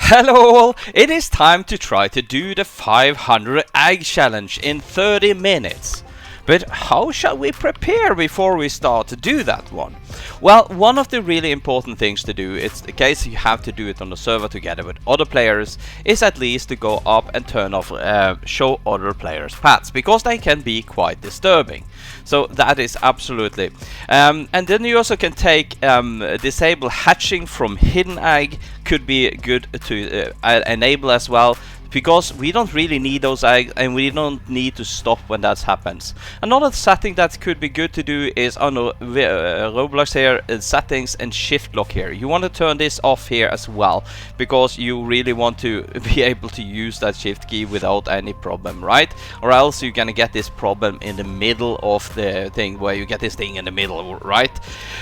Hello all! It is time to try to do the 500 egg challenge in 30 minutes. But how shall we prepare before we start to do that one? Well, one of the really important things to do, it's the case you have to do it on the server together with other players, is at least to go up and turn off show other players paths, because they can be quite disturbing. So that is absolutely. And then you also can take disable hatching from hidden egg, could be good to enable as well, because we don't really need those eggs and we don't need to stop when that happens. Another setting that could be good to do is on Roblox here, settings and shift lock here. You want to turn this off here as well, because you really want to be able to use that shift key without any problem, right? Or else you're gonna get this problem in the middle of the thing, where you get this thing in the middle, right?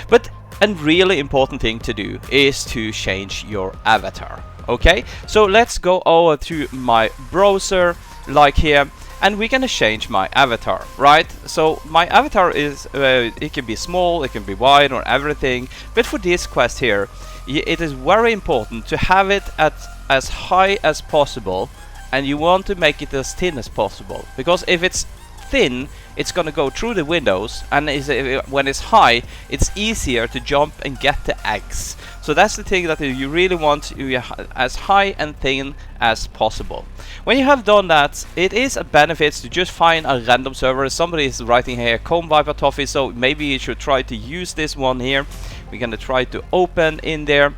But a really important thing to do is to change your avatar. Okay, so let's go over to my browser, like here, and we're gonna change my avatar, right? So my avatar is, it can be small, it can be wide, or everything, but for this quest here, it is very important to have it at as high as possible, and you want to make it as thin as possible, because if it's thin, it's gonna go through the windows, and when it's high, it's easier to jump and get the eggs. So that's the thing that you really want, as high and thin as possible. When you have done that, it is a benefit to just find a random server. Somebody is writing here, Comb Viper Toffee, so maybe you should try to use this one here. We're gonna try to open in there.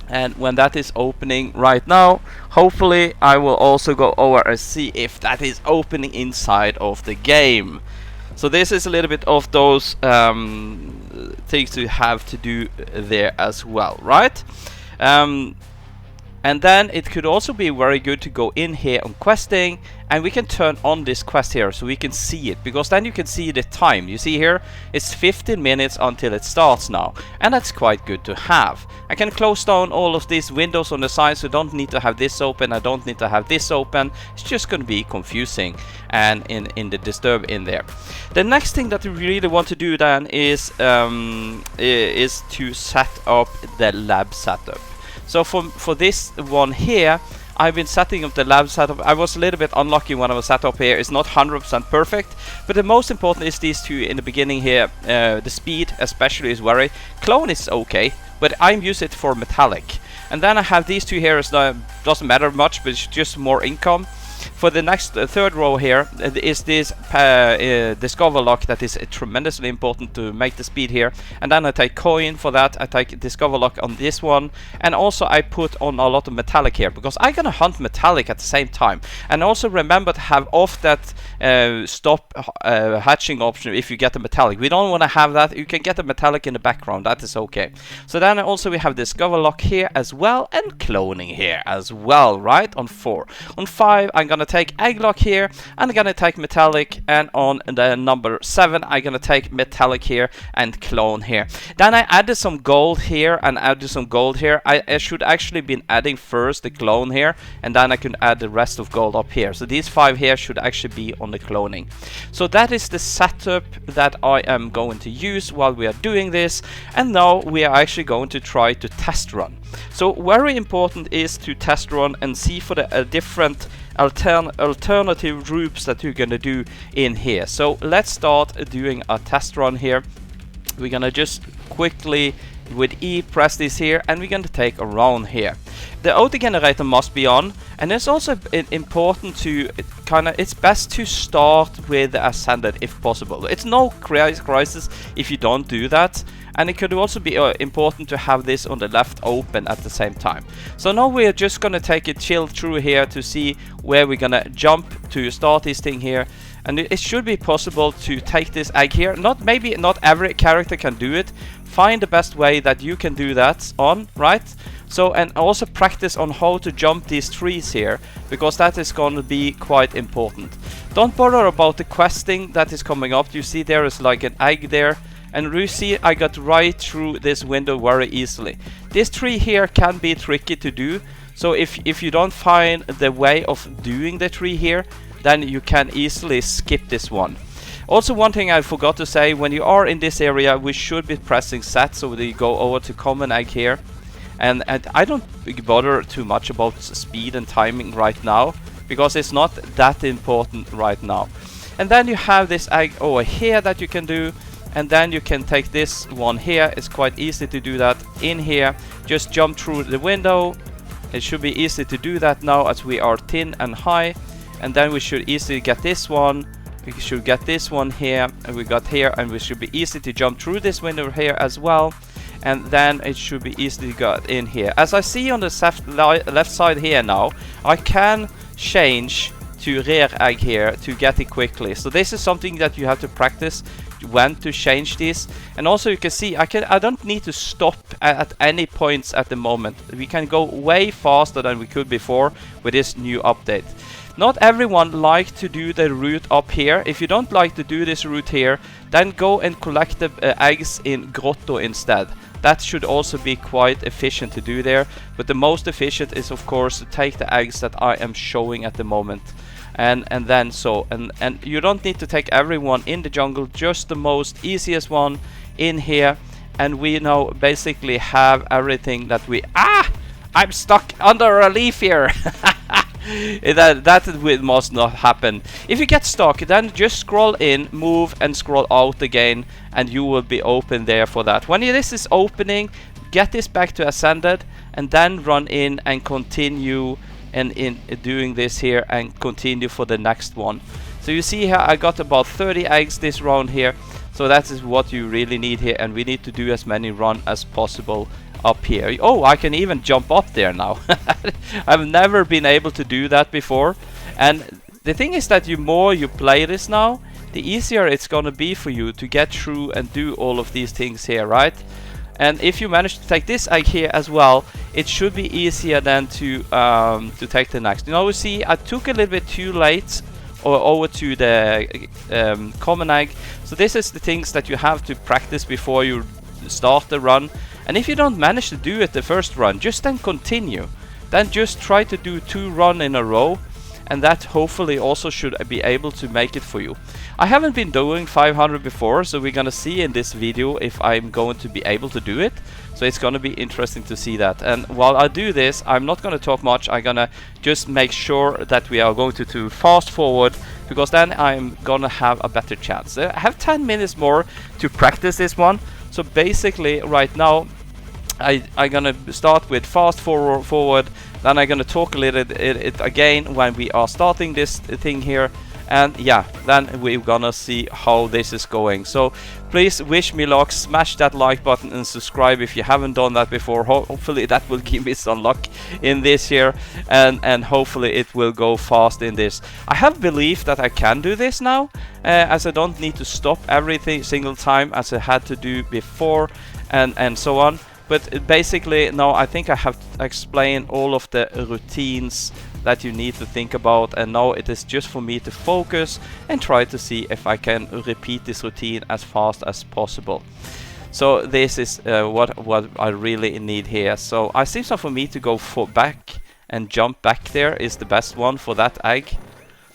And when that is opening right now, hopefully I will also go over and see if that is opening inside of the game. So this is a little bit of those things you have to do there as well, right? And then it could also be very good to go in here on questing, and we can turn on this quest here so we can see it, because then you can see the time. You see here, it's 15 minutes until it starts now, and that's quite good to have. I can close down all of these windows on the side, so I don't need to have this open, I don't need to have this open. It's just going to be confusing and in the disturb in there. The next thing that we really want to do then is to set up the lab setup. So for this one here, I've been setting up the lab setup. I was a little bit unlucky when I was set up here. It's not 100% perfect, but the most important is these two in the beginning here. The speed especially is very. Clone is okay, but I'm using it for metallic. And then I have these two here. Doesn't matter much, but it's just more income. For the next third row here is this discover lock that is tremendously important to make the speed here. And then I take coin for that. I take discover lock on this one, and also I put on a lot of metallic here, because I'm gonna hunt metallic at the same time. And also remember to have off that stop hatching option if you get the metallic. We don't want to have that. You can get the metallic in the background, that is okay. So then also we have discover lock here as well, and cloning here as well, right? On 4. On 5 I'm gonna take egg lock here, and I'm gonna take metallic, and on the number 7 I'm gonna take metallic here and clone here. Then I added some gold here and added some gold here. I should actually been adding first the clone here, and then I can add the rest of gold up here. So these 5 here should actually be on the cloning. So that is the setup that I am going to use while we are doing this, and now we are actually going to try to test run. So very important is to test run and see for the different alternative groups that you're gonna do in here. So let's start doing a test run here. We're gonna just quickly with E press this here, and we're gonna take a round here. The auto generator must be on, and it's also important to it's best to start with the ascended if possible. It's no crisis if you don't do that. And it could also be important to have this on the left open at the same time. So now we're just gonna take a chill through here to see where we're gonna jump to start this thing here. And it should be possible to take this egg here. Maybe not every character can do it. Find the best way that you can do that on, right? So, and also practice on how to jump these trees here, because that is going to be quite important. Don't bother about the questing that is coming up. You see there is like an egg there. And you see I got right through this window very easily. This tree here can be tricky to do, so if you don't find the way of doing the tree here, then you can easily skip this one. Also, one thing I forgot to say, when you are in this area, we should be pressing set, so we go over to common egg here, and I don't bother too much about speed and timing right now, because it's not that important right now. And then you have this egg over here that you can do, and then you can take this one here. It's quite easy to do that in here. Just jump through the window. It should be easy to do that now as we are thin and high. And then we should easily get this one. We should get this one here, and we got here, and we should be easy to jump through this window here as well. And then it should be easy to get in here. As I see on the left side here now, I can change to rear egg here to get it quickly. So this is something that you have to practice when to change this. And also you can see I don't need to stop at any points at the moment. We can go way faster than we could before with this new update. Not everyone like to do the route up here. If you don't like to do this route here, then go and collect the eggs in Grotto instead. That should also be quite efficient to do there. But the most efficient is of course to take the eggs that I am showing at the moment. And you don't need to take everyone in the jungle, just the most easiest one in here. And we now basically have everything that we... I'm stuck under a leaf here! that must not happen. If you get stuck, then just scroll in, move and scroll out again, and you will be open there for that. When this is opening, get this back to ascended, and then run in and continue and in doing this here and continue for the next one. So you see here I got about 30 eggs this round here, so that is what you really need here, and we need to do as many run as possible up here. Oh, I can even jump up there now. I've never been able to do that before, and the thing is that the more you play this now, the easier it's gonna be for you to get through and do all of these things here, right? And if you manage to take this egg here as well, it should be easier than to take the next. You know, you see, I took a little bit too late over to the common egg. So this is the things that you have to practice before you start the run. And if you don't manage to do it the first run, just then continue. Then just try to do 2 runs in a row, and that hopefully also should be able to make it for you. I haven't been doing 500 before, so we're gonna see in this video if I'm going to be able to do it. So it's gonna be interesting to see that. And while I do this, I'm not gonna talk much. I'm gonna just make sure that we are going to fast forward, because then I'm gonna have a better chance. I have 10 minutes more to practice this one. So basically right now I'm gonna start with fast forward, then I'm gonna talk a little bit again when we are starting this thing here, and yeah, then we're gonna see how this is going. So please wish me luck, smash that like button and subscribe if you haven't done that before. Hopefully that will give me some luck in this here, and hopefully it will go fast in this. I have belief that I can do this now, as I don't need to stop every single time as I had to do before, and so on. But basically now I think I have explained all of the routines that you need to think about, and now it is just for me to focus and try to see if I can repeat this routine as fast as possible. So this is what I really need here. So I think so for me to go back and jump back there is the best one for that egg.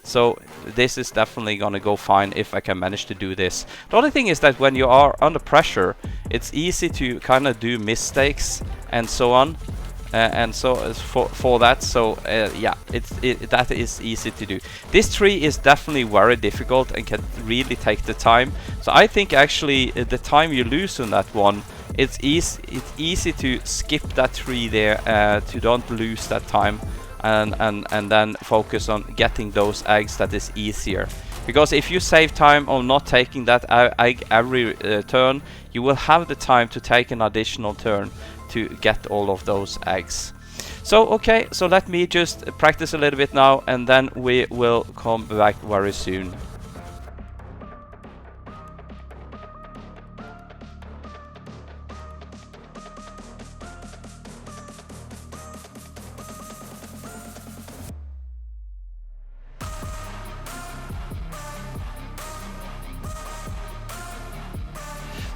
So this is definitely gonna go fine if I can manage to do this. The only thing is that when you are under pressure, it's easy to kind of do mistakes and so on. And so for that, so yeah, that is easy to do. This tree is definitely very difficult and can really take the time. So I think actually the time you lose on that one, it's easy to skip that tree there to don't lose that time, and then focus on getting those eggs. That is easier, because if you save time on not taking that egg every turn, you will have the time to take an additional turn to get all of those eggs. So okay, so let me just practice a little bit now, and then we will come back very soon.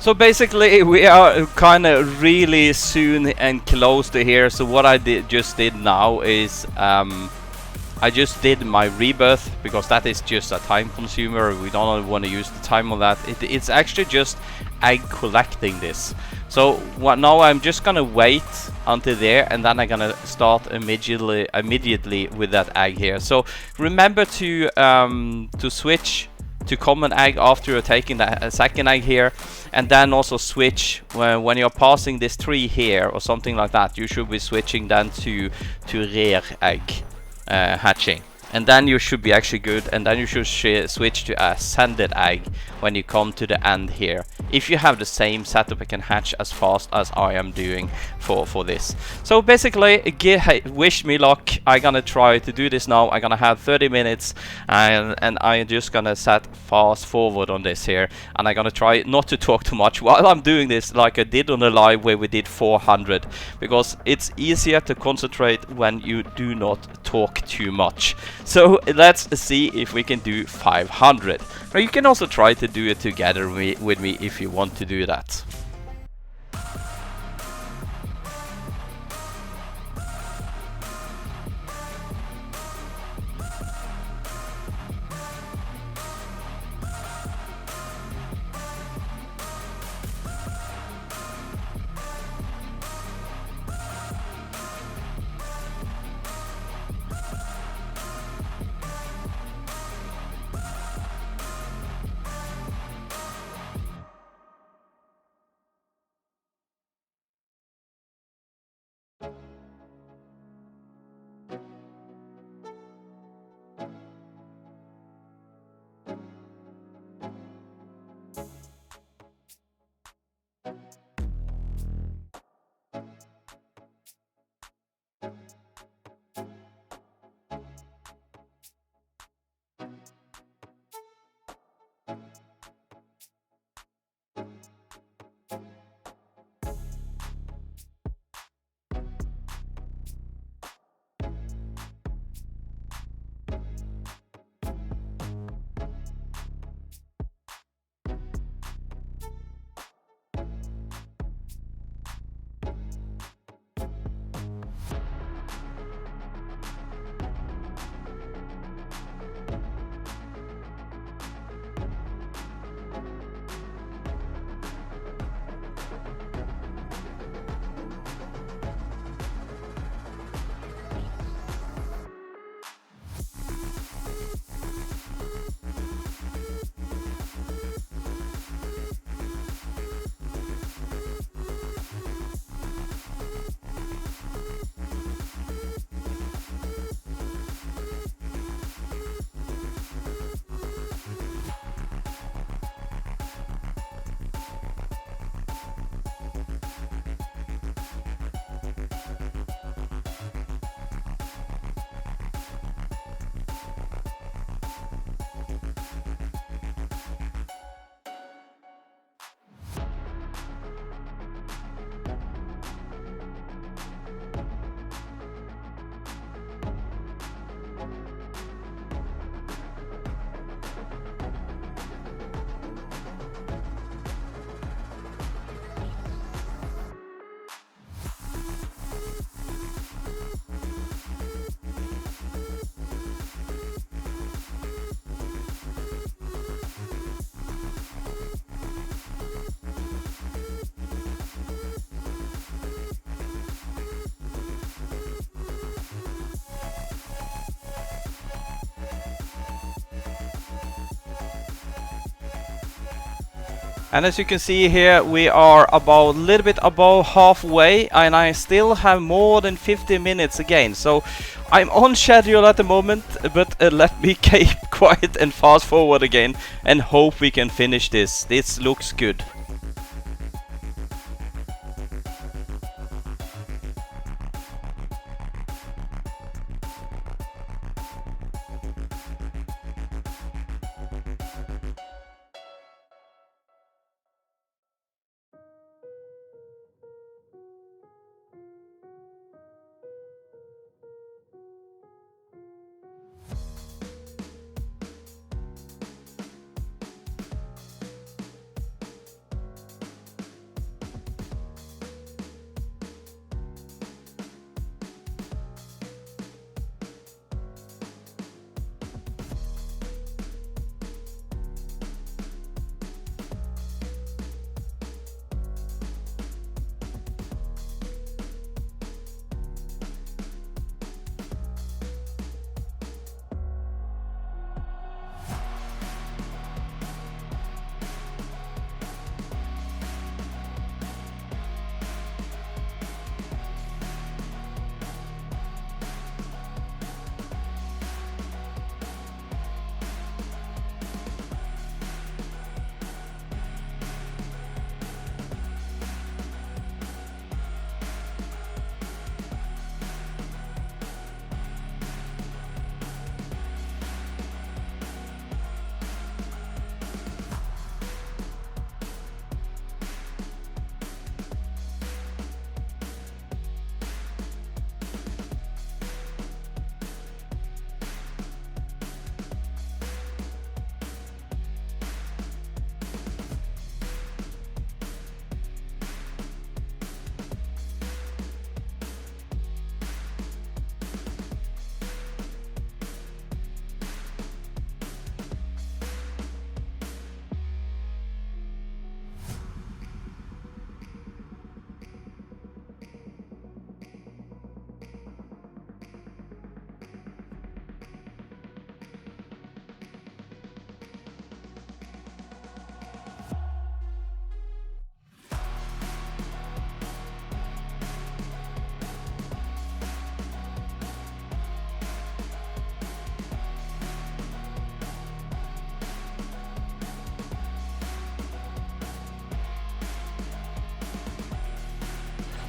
So basically we are kind of really soon and close to here. So what I just did now is I just did my rebirth, because that is just a time consumer. We don't want to use the time on that. It's actually just egg collecting this. So now I'm just gonna wait until there, and then I'm gonna start immediately with that egg here. So remember to switch to common egg after you're taking the second egg here, and then also switch when you're passing this tree here or something like that. You should be switching then to rare egg hatching, and then you should be actually good, and then you should switch to ascended egg when you come to the end here. If you have the same setup, you can hatch as fast as I am doing for this. So basically, wish me luck. I'm gonna try to do this now. I'm gonna have 30 minutes, and I'm just gonna set fast forward on this here, and I'm gonna try not to talk too much while I'm doing this, like I did on the live where we did 400, because it's easier to concentrate when you do not talk too much. So let's see if we can do 500. Now you can also try to do it together with me if you want to do that. And as you can see here, we are about a little bit above halfway, and I still have more than 50 minutes again. So I'm on schedule at the moment, but let me keep quiet and fast forward again and hope we can finish this. This looks good.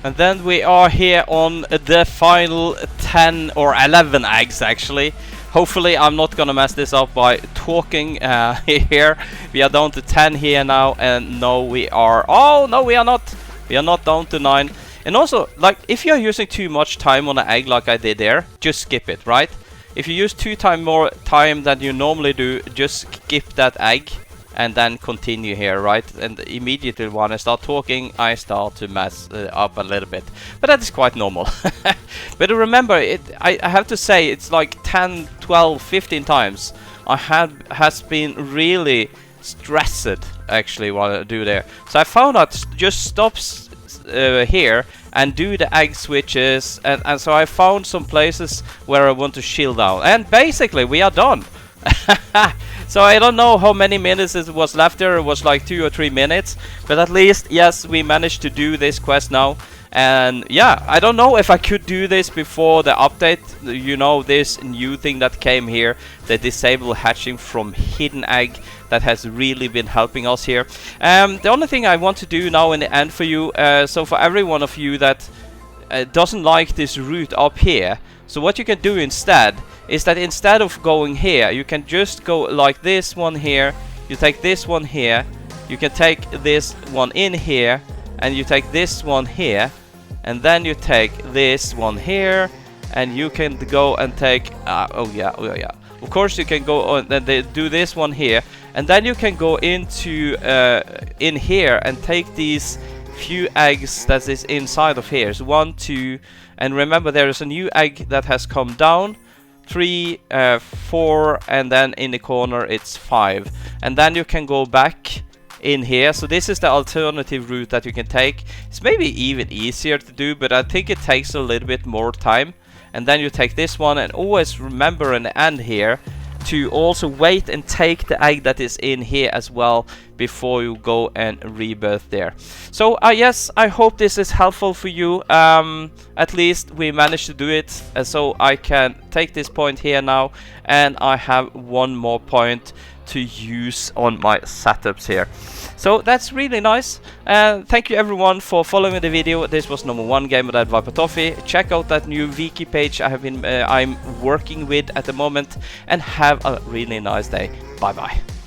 And then we are here on the final 10 or 11 eggs actually. Hopefully I'm not gonna mess this up by talking here. We are down to 10 here now, and no we are... Oh no, we are not! We are not down to 9. And also, like, if you're using too much time on an egg like I did there, just skip it, right? If you use 2 times more time than you normally do, just skip that egg and then continue here, right? And immediately when I start talking, I start to mess up a little bit. But that is quite normal. But remember, I have to say, it's like 10, 12, 15 times I has been really stressed actually while I do there. So I found out just stops here and do the egg switches, and so I found some places where I want to chill down, and basically we are done. So I don't know how many minutes it was left there. It was like 2 or 3 minutes, but at least, yes, we managed to do this quest now. And yeah, I don't know if I could do this before the update. You know, this new thing that came here, the disable hatching from hidden egg, that has really been helping us here. The only thing I want to do now in the end for you, so for every one of you that doesn't like this route up here, so what you can do instead is that instead of going here, you can just go like this one here. You take this one here, you can take this one in here, and you take this one here, and then you take this one here, and you can go and take oh yeah, of course you can go on and do this one here, and then you can go into in here and take these few eggs that is inside of here. So 1, 2, and remember there is a new egg that has come down, 3, 4, and then in the corner it's 5, and then you can go back in here. So this is the alternative route that you can take. It's maybe even easier to do, but I think it takes a little bit more time. And then you take this one, and always remember in the end here to also wait and take the egg that is in here as well before you go and rebirth there. So yes, I hope this is helpful for you. At least we managed to do it, so I can take this point here now, and I have one more point to use on my setups here. So that's really nice. Thank you everyone for following the video. This was number 1 game with Viper Toffee. Check out that new wiki page I have been I'm working with at the moment, and have a really nice day. Bye bye.